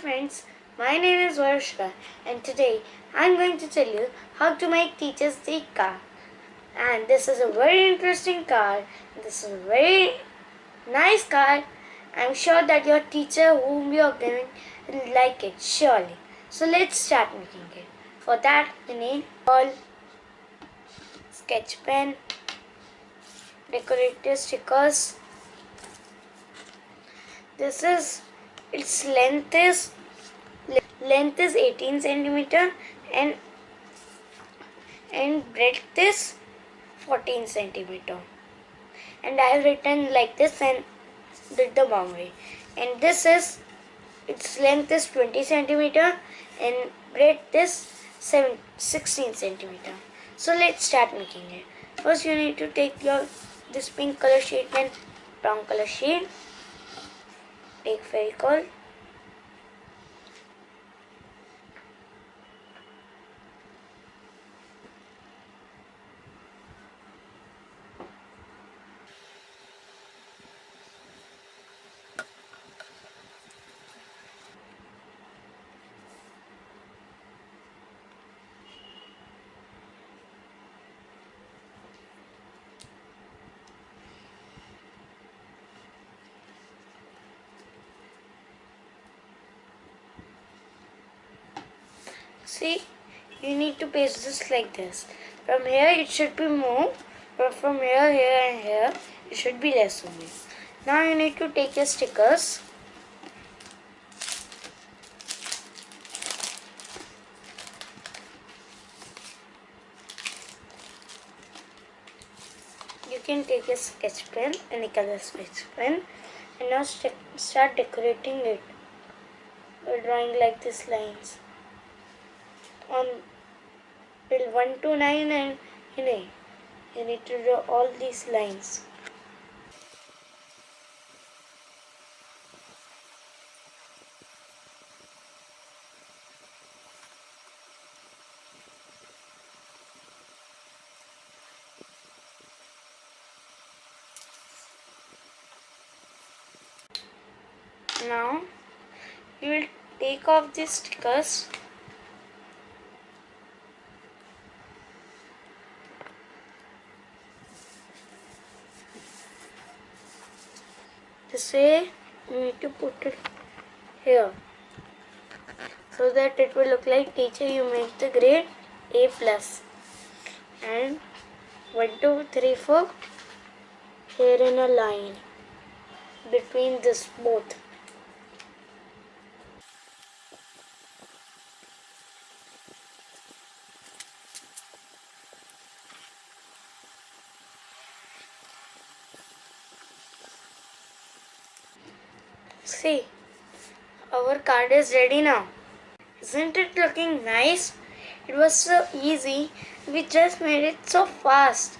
friends, my name is Varshika and today I am going to tell you how to make Teacher's Day card. And this is a very interesting card. This is a very nice card. I am sure that your teacher whom you are giving will like it surely. So let's start making it. For that we need all sketch pen, decorative stickers. Its length is 18 centimeter and breadth is 14 centimeter. And I have written like this and did the boundary. And its length is 20 centimeter and breadth is 16 centimeter. So let's start making it. First you need to take this pink color sheet and brown color sheet. Take Fevicol. See, you need to paste this like this. From here it should be more, but from here, here and here it should be less only. Now you need to take your stickers. You can take a sketch pen, any color sketch pen, and now start decorating it by drawing like these lines. On till 1 to 9 and you need to draw all these lines. Now you will take off these stickers. This way you need to put it here so that it will look like teacher you make the grade A+. And 1, 2, 3, 4 here in a line between this both. See, our card is ready now. Isn't it looking nice? It was so easy. We just made it so fast.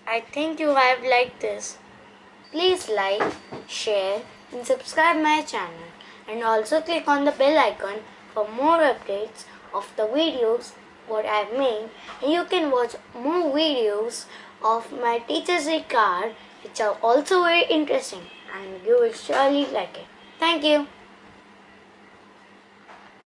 I think you have liked this. Please like, share and subscribe my channel. And also click on the bell icon for more updates of the videos what I have made. And you can watch more videos of my Teacher's Day card which are also very interesting. And you will surely like it. Thank you.